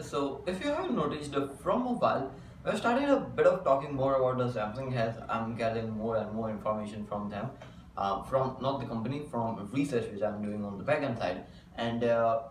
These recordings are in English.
So if you have noticed from a while, we've started a bit of talking more about the Samsung as I'm gathering more and more information from them, from not the company, from research which I'm doing on the backend side. And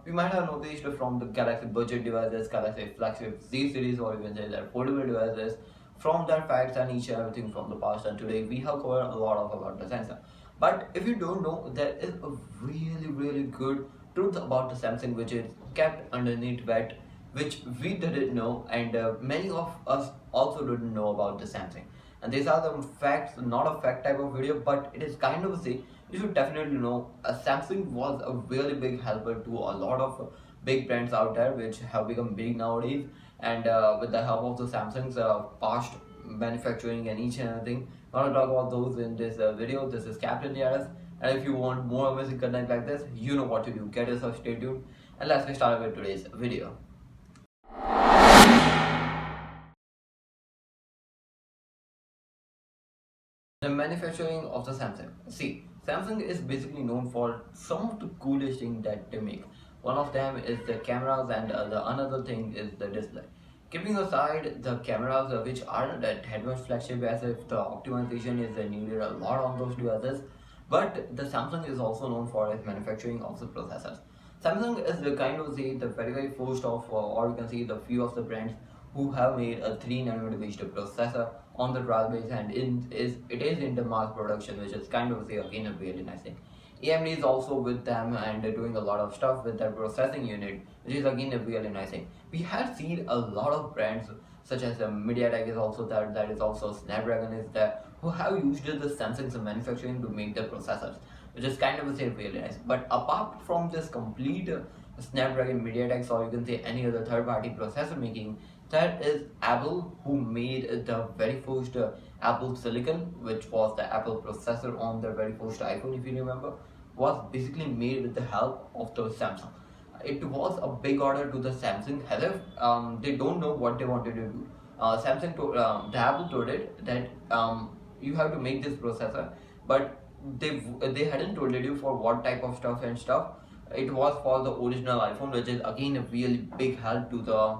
you might have noticed from the Galaxy budget devices, Galaxy flagship Z series, or even say their foldable devices, from their facts and each and everything from the past and today, we have covered a lot about the Samsung. But if you don't know, there is a really good truth about the Samsung which is kept underneath that, which we didn't know, and many of us also didn't know about the Samsung. And these are the facts, not a fact type of video, but it is kind of a say you should definitely know. Samsung was a really big helper to a lot of big brands out there which have become big nowadays. And with the help of the Samsung's past manufacturing and each and everything, I'm gonna talk about those in this video. This is captaindrs, and if you want more amazing content like this, you know what to do. Get yourself stay tuned, and let's get started with today's video. The manufacturing of the Samsung. See, Samsung is basically known for some of the coolest things that they make. One of them is the cameras, and the another thing is the display. Keeping aside the cameras, which aren't that advanced flagship as if the optimization is needed a lot on those devices, but the Samsung is also known for its manufacturing of the processors. Samsung is the kind of the very first of, or you can see the few of the brands who have made a 3 nanometer based processor on the trial base, and it is in the mass production, which is kind of again a really nice thing. AMD is also with them and doing a lot of stuff with their processing unit, which is again a really nice thing. We have seen a lot of brands such as MediaTek is also there, that is also Snapdragon is there, who have used the Samsung's manufacturing to make their processors, which is kind of really nice. But apart from this complete Snapdragon, MediaTek, or you can say any other third-party processor making, there is Apple, who made the very first Apple Silicon, which was the Apple processor on the very first iPhone, if you remember, was basically made with the help of the Samsung. It was a big order to the Samsung. However, they don't know what they wanted to do. The Apple told it that you have to make this processor, but they hadn't told you for what type of stuff and stuff. It was for the original iPhone, which is again a really big help to the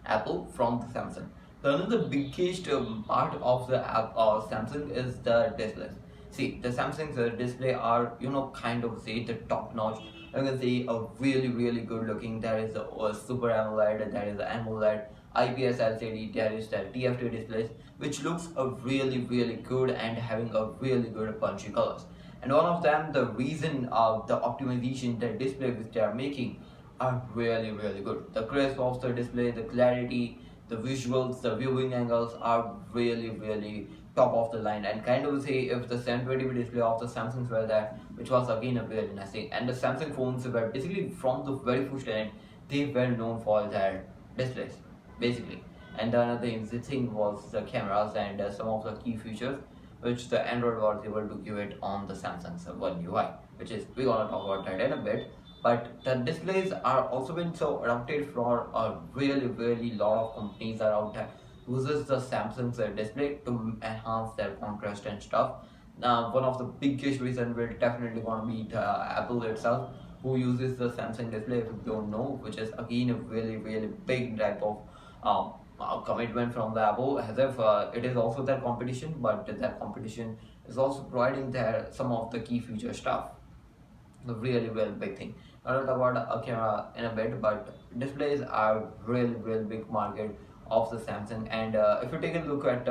Apple from the Samsung. The another biggest part of the Samsung is the displays. See, the Samsung's display are kind of say the top notch. You can say a really good looking. There is a Super AMOLED, there is the AMOLED, IPS LCD, there is the TFT displays, which looks a really good and having a really good punchy colors. And one of them, the reason of the optimization, the display which they are making are really good. The crisp of the display, the clarity, the visuals, the viewing angles are really top of the line. And kind of say if the 720p display of the Samsungs were there, which was again a really nice thing. And the Samsung phones were basically from the very first end, they were known for their displays basically. And the another thing was the cameras and some of the key features which the Android was able to give it on the Samsung's OneUI, which is we're gonna talk about that in a bit. But the displays are also been so adopted for a really lot of companies are out there uses the Samsung's display to enhance their contrast and stuff. Now, one of the biggest reason will definitely gonna be the Apple itself, who uses the Samsung display, if you don't know, which is again a really big type of commitment from the Apple, as if it is also their competition, but their competition is also providing their some of the key feature stuff. The really big thing. I don't talk about a camera in a bit, but displays are really big market of the Samsung. And if you take a look at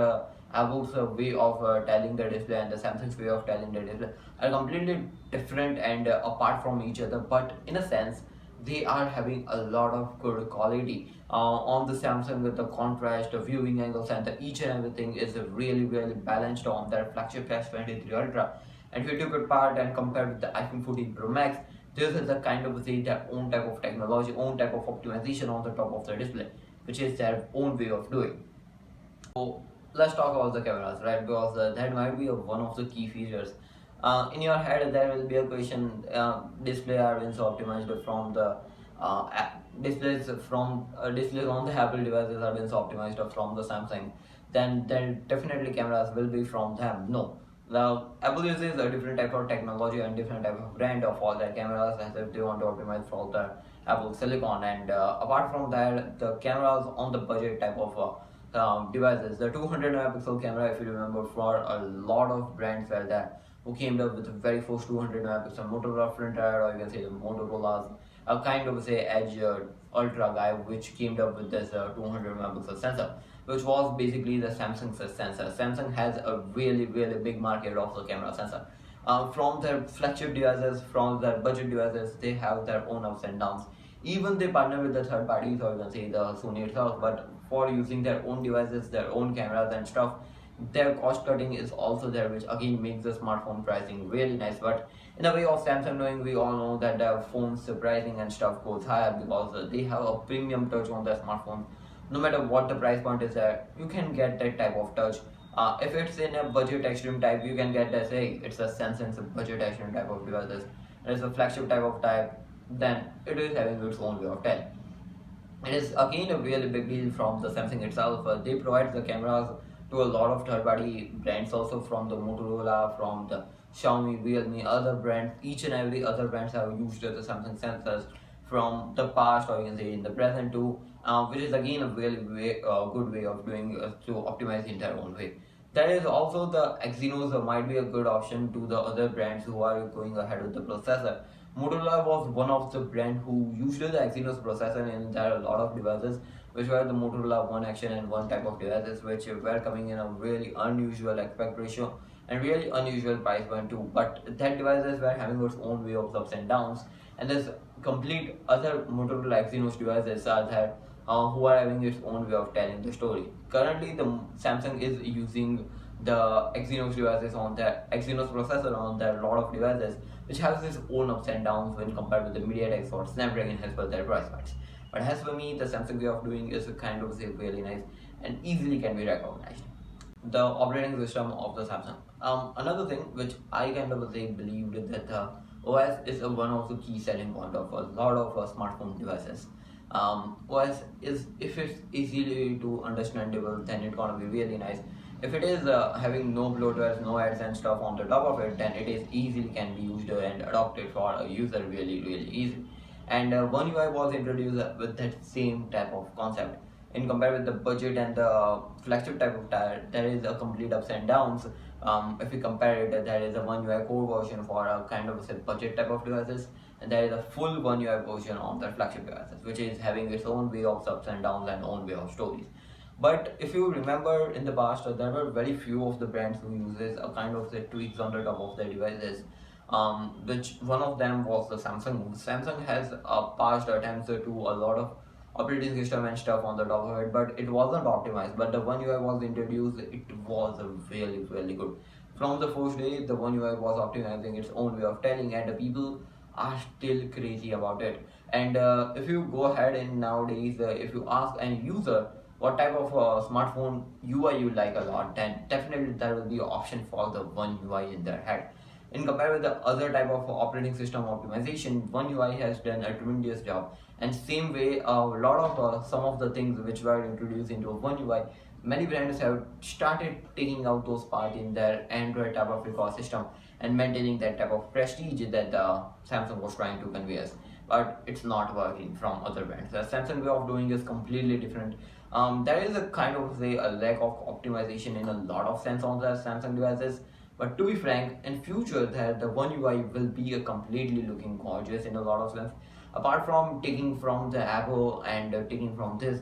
Apple's way of telling the display and the Samsung's way of telling the display are completely different and apart from each other, but in a sense they are having a lot of good quality. On the Samsung, with the contrast, the viewing angles, and the each and everything is really balanced on their flagship S23 Ultra. And if you took it apart and compared with the iPhone 14 Pro Max, this is a kind of their own type of technology, own type of optimization on the top of the display, which is their own way of doing. So let's talk about the cameras, right? Because that might be one of the key features. In your head, there will be a question: display are being so optimized from the displays on the Apple devices are being so optimized from the Samsung. Then definitely cameras will be from them. No, the Apple uses a different type of technology and different type of brand of all their cameras, as if they want to optimize for all the Apple Silicon, and apart from that, the cameras on the budget type of devices. The 200 megapixel camera, if you remember, for a lot of brands were there who came up with the very first 200 megapixel Motorola front end, or you can say the Motorola's a kind of say Edge Ultra guy, which came up with this 200 megapixel sensor, which was basically the Samsung's sensor. Samsung has a really big market of the camera sensor. From their flagship devices, from their budget devices, they have their own ups and downs. Even they partner with the third parties, or you can say the Sony itself, but for using their own devices, their own cameras and stuff, their cost cutting is also there, which again makes the smartphone pricing really nice. But in a way of Samsung knowing, we all know that their phones pricing and stuff goes higher because they have a premium touch on their smartphones. No matter what the price point is there, you can get that type of touch. If it's in a budget extreme type, you can get that, say it's a Samsung's budget extreme type of devices, and it's a flagship type of type, then it is having its own way of telling. It is again a really big deal from the Samsung itself. They provide the cameras to a lot of third-party brands also, from the Motorola, from the Xiaomi, Realme, other brands. Each and every other brands have used the Samsung sensors from the past, or you can say in the present too, which is again a good way of doing to optimize in their own way. That is also the Exynos might be a good option to the other brands who are going ahead with the processor. Motorola was one of the brand who used the Exynos processor in their a lot of devices, which were the Motorola One Action and One type of devices, which were coming in a really unusual aspect ratio and really unusual price point too. But that devices were having its own way of ups and downs, and there's complete other Motorola Exynos devices are there who are having its own way of telling the story. Currently, the Samsung is using the Exynos devices on their Exynos processor on their lot of devices, which has its own ups and downs when compared with the MediaTek or Snapdragon as per their price points. But as for me, the Samsung way of doing is kind of say really nice and easily can be recognized. The operating system of the Samsung. Another thing which I kind of say believed that the OS is one of the key selling point of a lot of smartphone devices. OS is, if it's easily to understandable, then it's gonna be really nice. If it is having no bloatwares, no ads and stuff on the top of it, then it is easily can be used and adopted for a user really easy. And OneUI was introduced with that same type of concept. In compared with the budget and the flagship type of tire, there is a complete ups and downs. If we compare it, there is a OneUI core version for a kind of say budget type of devices, and there is a full OneUI version on the flagship devices, which is having its own way of ups and downs and own way of stories. But if you remember in the past, there were very few of the brands who uses a kind of say tweaks on the top of their devices. Which one of them was the Samsung. Samsung has past attempts to a lot of operating system and stuff on the top of it, but it wasn't optimized. But the OneUI was introduced, it was really good. From the first day, the OneUI was optimizing its own way of telling, and the people are still crazy about it. And if you go ahead and nowadays, if you ask any user what type of smartphone UI you like a lot, then definitely there will be an option for the OneUI in their head. In compared with the other type of operating system optimization, OneUI has done a tremendous job. And same way, a lot of some of the things which were introduced into OneUI, many brands have started taking out those parts in their Android type of ecosystem and maintaining that type of prestige that Samsung was trying to convey us. But it's not working from other brands. The Samsung way of doing is completely different. There is a kind of say a lack of optimization in a lot of sense on the Samsung devices. But to be frank, in future that the OneUI will be a completely looking gorgeous in a lot of sense. Apart from taking from the Apple and taking from this,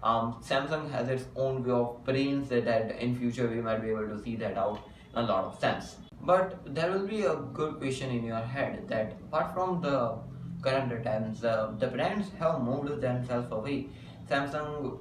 Samsung has its own way of brains that in future we might be able to see that out in a lot of sense. But there will be a good question in your head that apart from the current times, the brands have moved themselves away. Samsung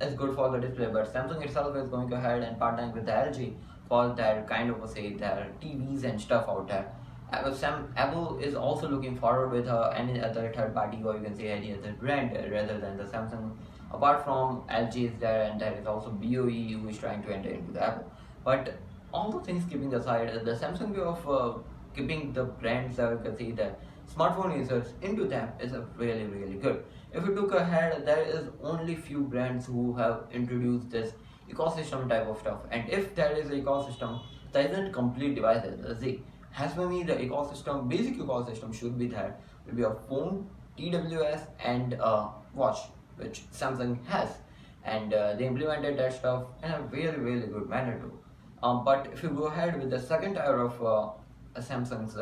is good for the display, but Samsung itself is going ahead and partnering with the LG for their kind of say their TVs and stuff out there. Apple is also looking forward with any other third party, or you can say any other brand rather than the Samsung. Apart from LG is there, and there is also BOE who is trying to enter into the Apple. But all the things keeping aside, the Samsung way of keeping the brands, you can say the smartphone users into them is a really good. If you look ahead, there is only few brands who have introduced this ecosystem type of stuff, and if there is an ecosystem, there isn't complete devices. See, as for me, the ecosystem, basic ecosystem should be there. Will be a phone, TWS and watch which Samsung has, and they implemented that stuff in a really good manner too. But if you go ahead with the second tier of Samsung's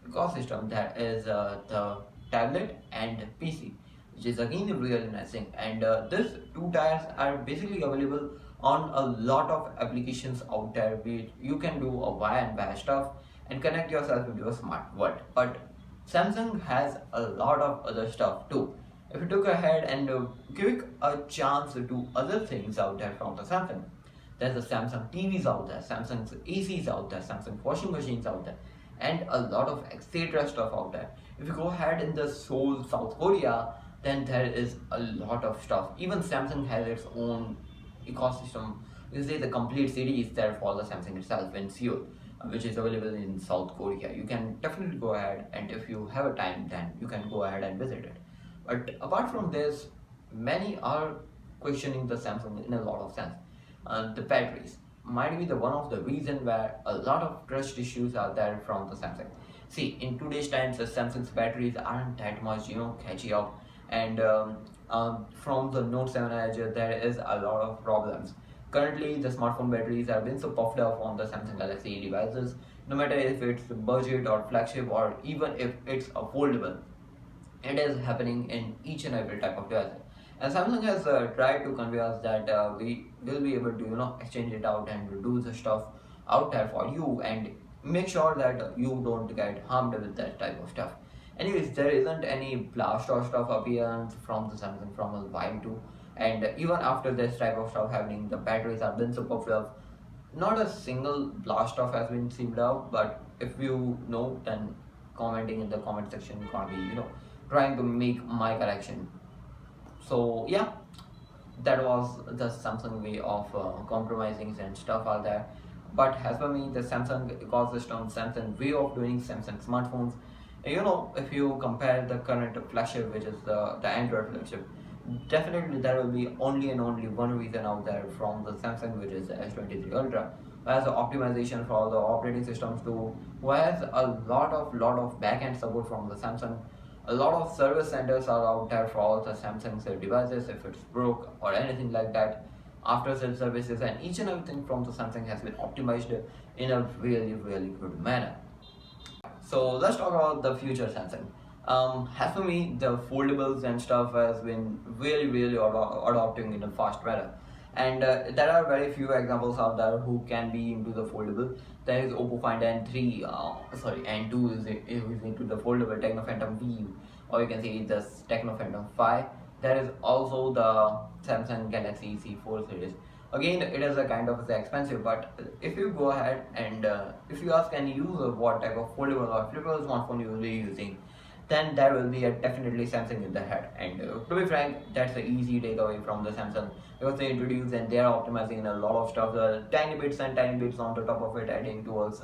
ecosystem, that is the tablet and PC, which is again a really nice thing. And these two tiers are basically available on a lot of applications out there which you can do a wire and wire stuff and connect yourself with your smart world. But Samsung has a lot of other stuff too. If you took ahead and give a chance to other things out there from the Samsung, there's the Samsung TVs out there, Samsung's ACs out there, Samsung washing machines out there, and a lot of etc. stuff out there. If you go ahead in the Seoul, South Korea, then there is a lot of stuff. Even Samsung has its own ecosystem. You say the complete city is there for the Samsung itself in Seoul, which is available in South Korea. You can definitely go ahead, and if you have a time, then you can go ahead and visit it. But apart from this, many are questioning the Samsung in a lot of sense. The batteries might be the one of the reason where a lot of trust issues are there from the Samsung. See, in today's times, the Samsung's batteries aren't that much, catchy up, and from the Note 7 Edge, there is a lot of problems. Currently, the smartphone batteries have been so puffed up on the Samsung Galaxy devices, no matter if it's budget or flagship or even if it's affordable. It is happening in each and every type of device. And Samsung has tried to convey us that we will be able to exchange it out and do the stuff out there for you and make sure that you don't get harmed with that type of stuff. Anyways, there isn't any blast or stuff appearance from the Samsung from a while too. And even after this type of stuff happening, the batteries have been super fluff. Not a single blast off has been sealed out, but if you know, then commenting in the comment section can't be trying to make my correction. So yeah, that was the Samsung way of compromising and stuff are there. But as per me, the Samsung ecosystem, Samsung way of doing Samsung smartphones, if you compare the current flagship, which is the Android flagship, definitely there will be only and only one reason out there from the Samsung, which is the S23 Ultra, who has the optimization for the operating systems too, who has a lot of back-end support from the Samsung. A lot of service centers are out there for all the Samsung's devices if it's broke or anything like that. After sales services and each and everything from the Samsung has been optimized in a really good manner. So let's talk about the future Samsung. As for me, the foldables and stuff has been really adopting in a fast manner. And there are very few examples out there who can be into the foldable. There is Oppo Find N3, N2 is into the foldable Techno Phantom V, or you can say the Techno Phantom 5. There is also the Samsung Galaxy C4 series. Again, it is a kind of expensive, but if you go ahead and if you ask any user what type of foldable or flippable smartphone you will be using, then there will be a definitely Samsung in the head. And to be frank, that's an easy takeaway from the Samsung, because they introduce and they are optimizing in a lot of stuff, tiny bits on the top of it, adding towards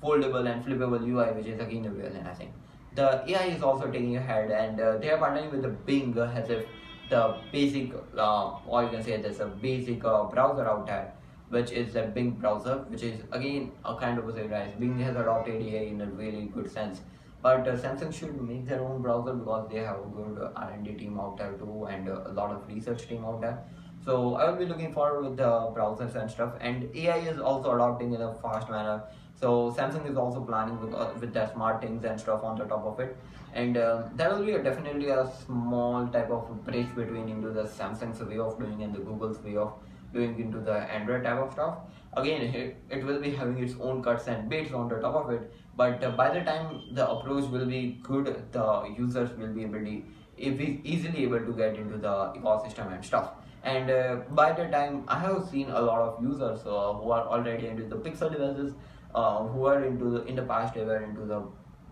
foldable and flippable UI, which is again a really nice thing. The AI is also taking ahead, and they are partnering with the Bing as if the basic, or you can say there's a basic browser out there, which is a Bing browser, which is again a kind of a surprise. Bing has adopted AI in a really good sense. But Samsung should make their own browser because they have a good R&D team out there too, and a lot of research team out there. So I will be looking forward with the browsers and stuff. And AI is also adopting in a fast manner. So Samsung is also planning with their smart things and stuff on the top of it. And there will be definitely a small type of bridge between into the Samsung's way of doing and the Google's way of doing into the Android type of stuff. Again, it will be having its own cuts and bits on the top of it, but by the time the approach will be good, the users will be easily able to get into the ecosystem and stuff. And by the time, I have seen a lot of users who are already into the Pixel devices, who are in the past they were into the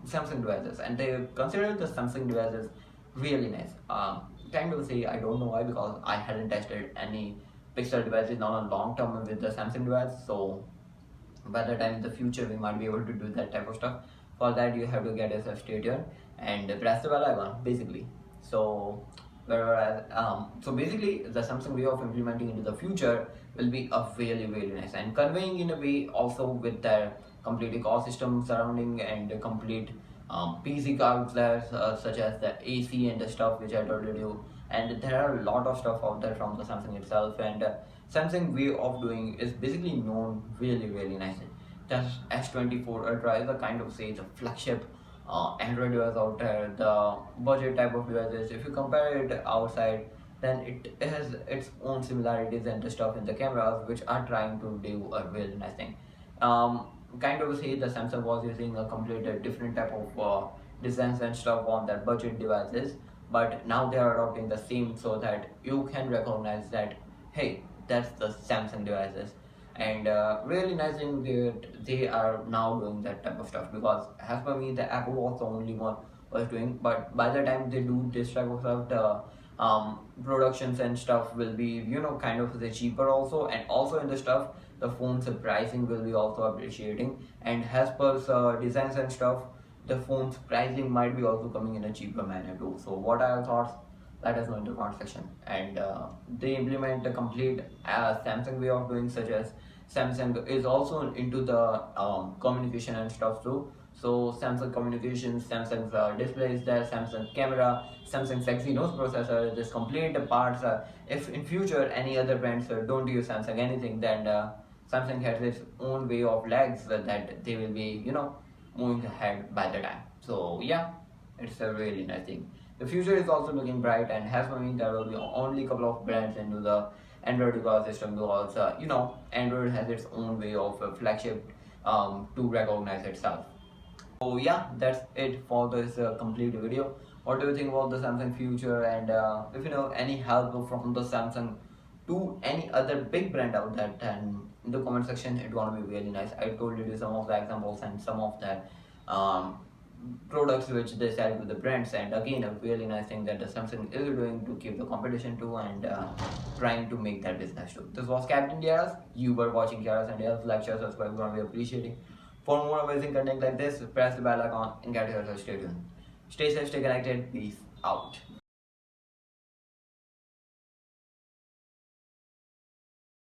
Samsung devices, and they consider the Samsung devices really nice. Kind of say, I don't know why, because I hadn't tested any Pixel devices on a long term with the Samsung device. So by the time in the future we might be able to do that type of stuff. For that you have to get a stay tuned and press the bell icon basically. So whereas so basically the Samsung way of implementing into the future will be a really nice and conveying in a way also with their complete ecosystem surrounding and complete PC outlets such as the AC and the stuff which I told you, and there are a lot of stuff out there from the Samsung itself. And Samsung way of doing is basically known really nicely. The S24 Ultra is a kind of say the flagship Android device out there, the budget type of devices. If you compare it outside, then it has its own similarities and the stuff in the cameras which are trying to do a really nice thing. Kind of say the Samsung was using a completely different type of designs and stuff on their budget devices, but now they are adopting the same so that you can recognize that hey, that's the Samsung devices. And really nice thing that they are now doing that type of stuff, because as per me the Apple was the only one was doing, but by the time they do this type of stuff, the productions and stuff will be kind of the cheaper also, and also in the stuff the phone's pricing will be also appreciating, and as per designs and stuff the phone's pricing might be also coming in a cheaper manner too. So what are your thoughts? Let us know in the comment section. And they implement a complete Samsung way of doing, such as Samsung is also into the communication and stuff too. So Samsung communications, Samsung's display is there, Samsung camera, Samsung sexy nose processor, this complete parts. If in future any other brands don't use Samsung anything, then Samsung has its own way of legs that they will be moving ahead by the time. So yeah, it's a really nice thing. The future is also looking bright, and has for me there will be only couple of brands into the Android ecosystem, because Android has its own way of flagship to recognize itself. So yeah, that's it for this complete video. What do you think about the Samsung future? And if you know any help from the Samsung to any other big brand out there, then in the comment section it's gonna be really nice. I told you some of the examples and some of the products which they sell to the brands, and again a really nice thing that the Samsung is doing to keep the competition too, and trying to make that business too. This was Captain Diaz. You were watching krsndrs. Like, share, subscribe, gonna be appreciating. For more amazing content like this, press the bell icon and get yourself stay tuned. Stay safe, stay connected. Peace out.